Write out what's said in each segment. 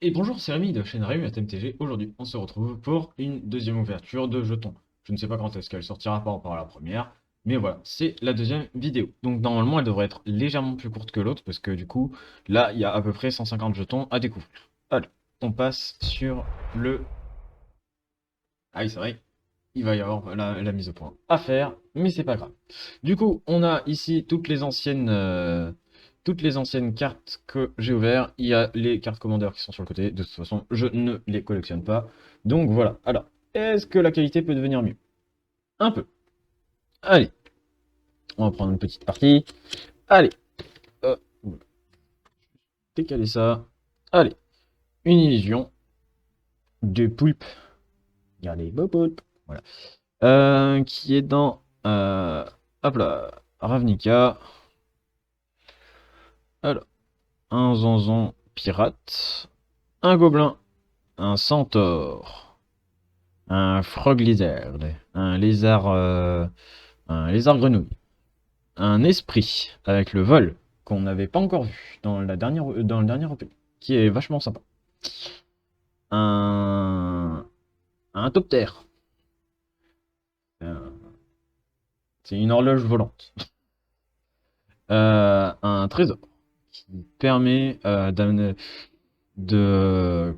Et bonjour, c'est Rémi de chaîne Rémi à TMTG. Aujourd'hui, on se retrouve pour une deuxième ouverture de jetons. Je ne sais pas quand est-ce qu'elle sortira par rapport à la première, mais voilà, c'est la deuxième vidéo. Donc normalement, elle devrait être légèrement plus courte que l'autre, parce que du coup, là, il y a à peu près 150 jetons à découvrir. Allez, on passe sur le... Ah oui, c'est vrai, il va y avoir la mise au point à faire, mais c'est pas grave. Du coup, on a ici toutes les anciennes cartes que j'ai ouvertes. Il y a les cartes commandeurs qui sont sur le côté. De toute façon, je ne les collectionne pas. Donc voilà. Alors, est-ce que la qualité peut devenir mieux? Un peu. Allez, on va prendre une petite partie. Allez, euh, décaler ça. Allez, une illusion de poulpe. Regardez, beau poulpe. Voilà. Qui est dans... hop là, Ravnica. Alors, un Zanzan pirate, un gobelin, un centaure, un frog lizard, un lézard grenouille, un esprit avec le vol qu'on n'avait pas encore vu dans le dernier OP, qui est vachement sympa. Un, un toptère, Euh, c'est une horloge volante. Un trésor qui permet d'amener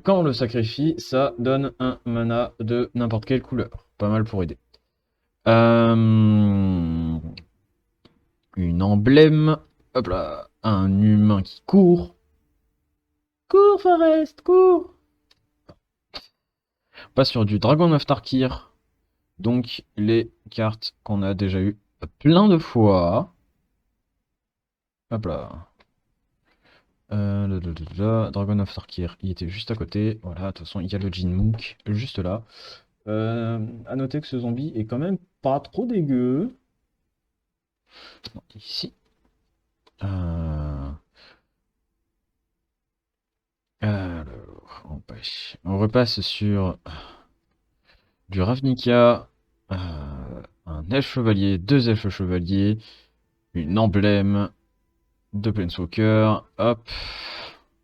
quand on le sacrifie, ça donne un mana de n'importe quelle couleur. Pas mal pour aider. Euh, une emblème. Hop là. Un humain qui court. Cours, Forest, cours. On passe sur du Dragon of Tarkir. Donc les cartes qu'on a déjà eues plein de fois. Hop là. Dragon of Tarkir, il était juste à côté. Voilà, de toute façon, il y a le Jin Monk juste là. À noter que ce zombie est quand même pas trop dégueu. Donc, ici. Euh, alors, on repasse sur du Ravnica, un elfe chevalier, deux elfes chevaliers, une emblème de Planeswalker, hop,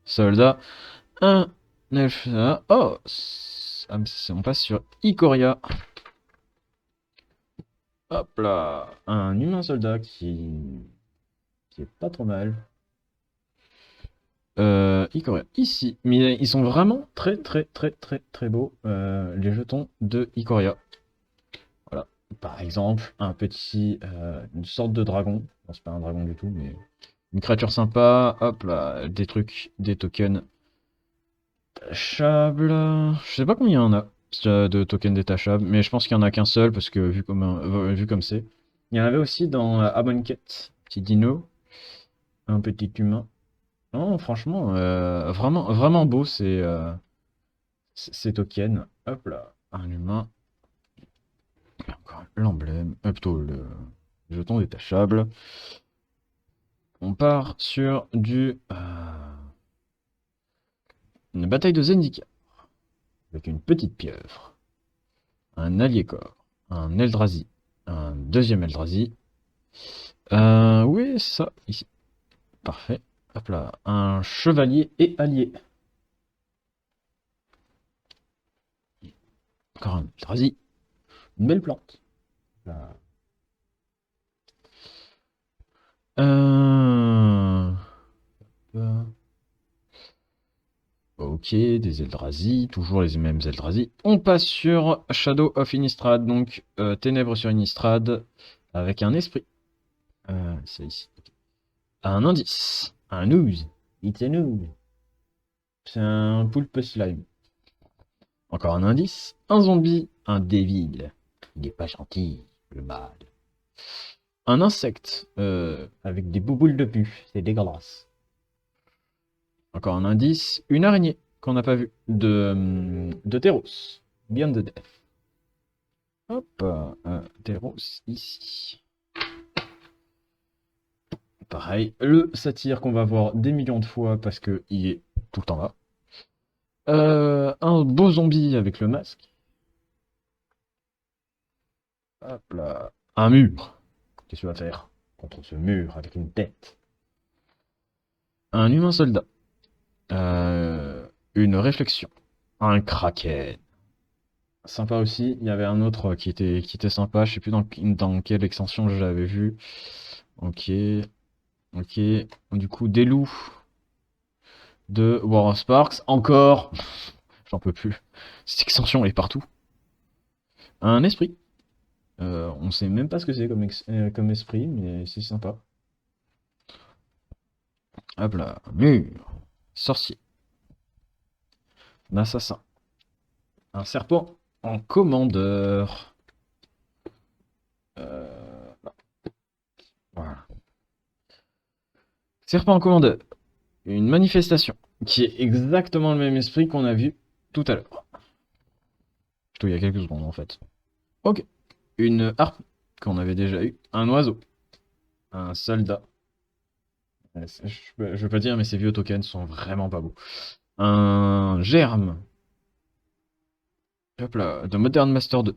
soldat, un elfe. Oh, on passe sur Ikoria. Hop là, un humain soldat qui est pas trop mal. Ikoria, ici. Mais ils sont vraiment très très très très très beaux, les jetons de Ikoria. Voilà. Par exemple, une sorte de dragon. Non, c'est pas un dragon du tout, mais une créature sympa. Hop là, des trucs, des tokens détachables. Je sais pas combien il y en a de tokens détachables, mais je pense qu'il y en a qu'un seul parce que vu comme c'est. Il y en avait aussi dans Amonkhet, petit dino, un petit humain. Non, franchement, vraiment, vraiment beau ces tokens. Hop là, un humain, encore l'emblème, plutôt le jeton détachable. On part sur une bataille de Zendika avec une petite pieuvre, un allié corps, un Eldrazi, un deuxième Eldrazi. Oui, c'est ça, ici. Parfait. Hop là, un chevalier et allié. Encore un Eldrazi. Une belle plante. Là. Euh... Ok, des Eldrazi, toujours les mêmes Eldrazi. On passe sur Shadow of Innistrad, donc Ténèbres sur Innistrad, avec un esprit. C'est ici. Un indice, un ooze. It's an ooze. C'est un poulpe slime. Encore un indice, un zombie, un devil. Il n'est pas gentil, le mal. Un insecte, avec des bouboules de pu, c'est dégueulasse. Encore un indice, une araignée qu'on n'a pas vue, de Teros, Beyond the Death. Hop, Teros ici. Pareil, le satyre qu'on va voir des millions de fois parce qu'il est tout le temps là. Un beau zombie avec le masque. Hop là. Un mur. Qu'est-ce que tu vas faire contre ce mur avec une tête? Un humain soldat. Euh, une réflexion. Un kraken. Sympa aussi. Il y avait un autre qui était sympa. Je sais plus dans quelle extension je l'avais vu. Ok. Ok. Du coup, des loups de War of Sparks. Encore. J'en peux plus. Cette extension est partout. Un esprit. On sait même pas ce que c'est comme esprit, mais c'est sympa. Hop là. Mur. Sorcier. Un assassin. Un serpent en commandeur. Euh, voilà. Serpent en commandeur. Une manifestation qui est exactement le même esprit qu'on a vu tout à l'heure. Plutôt il y a quelques secondes en fait. Ok. Une harpe qu'on avait déjà eu. Un oiseau. Un soldat. Je veux pas dire, mais ces vieux tokens sont vraiment pas beaux. Un germe. Hop là. De Modern Master 2.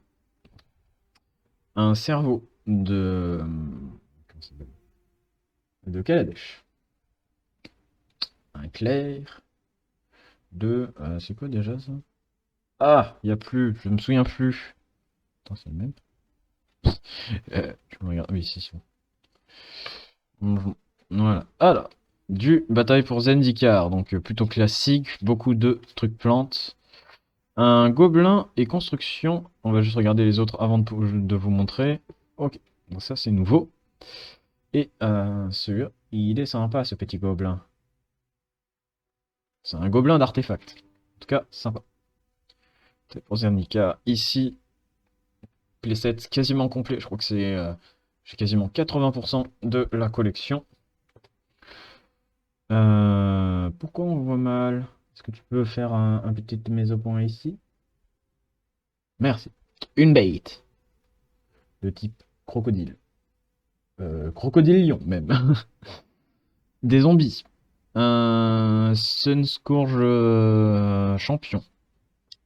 Un cerveau de. Comment ça s'appelle de Kaladesh. Un clair. De. C'est quoi déjà ça? Ah, il y a plus. Je me souviens plus. Attends, c'est le même. Je me regarde. Oui, si, si. Voilà. Alors, du bataille pour Zendikar, donc plutôt classique, beaucoup de trucs plantes. Un gobelin et construction. On va juste regarder les autres avant de vous montrer. Ok, donc ça c'est nouveau. Et celui-là, il est sympa ce petit gobelin. C'est un gobelin d'artefact. En tout cas, sympa. Pour Zendikar, ici, playset quasiment complet. Je crois que c'est. J'ai quasiment 80% de la collection. Pourquoi on voit mal? Est-ce que tu peux faire un petit mise au point ici? Merci. Une bait de type crocodile. Crocodile lion même. Des zombies. Un Sunscourge champion.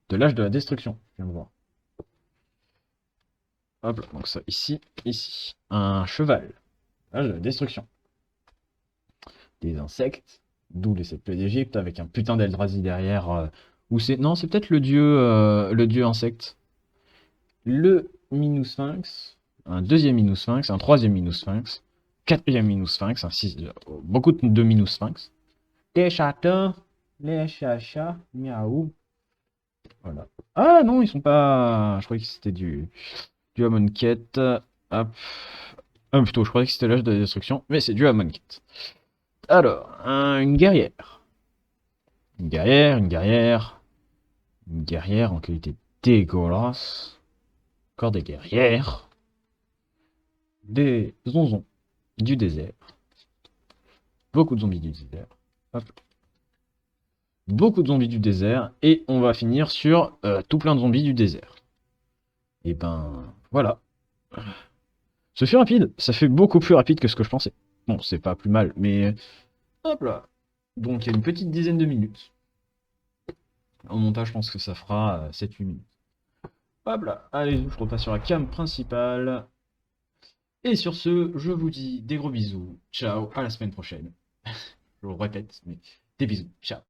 De l'âge de la destruction. Je viens de voir. Hop là, donc ça ici, ici. Un cheval. L'âge de la destruction. Des insectes. D'où les 7 plaies d'Égypte avec un putain d'Eldrazi derrière. Ou c'est. Non, c'est peut-être le dieu insecte. Le Minus-Sphinx, un deuxième Minus-Sphinx, un troisième Minus-Sphinx, quatrième Minus-Sphinx, beaucoup de Minus-Sphinx. Les chatons, les chachas, miaou. Voilà. Ah non, ils sont pas. Je croyais que c'était du Amonkhet. Hop. Plutôt, je croyais que c'était l'âge de la destruction, mais c'est du Amonkhet. Alors, une guerrière. Une guerrière, une guerrière. Une guerrière en qualité dégueulasse. Encore des guerrières. Des zonzons du désert. Beaucoup de zombies du désert. Hop. Beaucoup de zombies du désert. Et on va finir sur tout plein de zombies du désert. Et ben voilà. Ce fut rapide. Ça fait beaucoup plus rapide que ce que je pensais. Bon, c'est pas plus mal, mais hop là. Donc il y a une petite dizaine de minutes. En montage, je pense que ça fera 7-8 minutes. Hop là. Allez, je repasse sur la cam principale. Et sur ce, je vous dis des gros bisous. Ciao, à la semaine prochaine. Je le répète, mais des bisous. Ciao.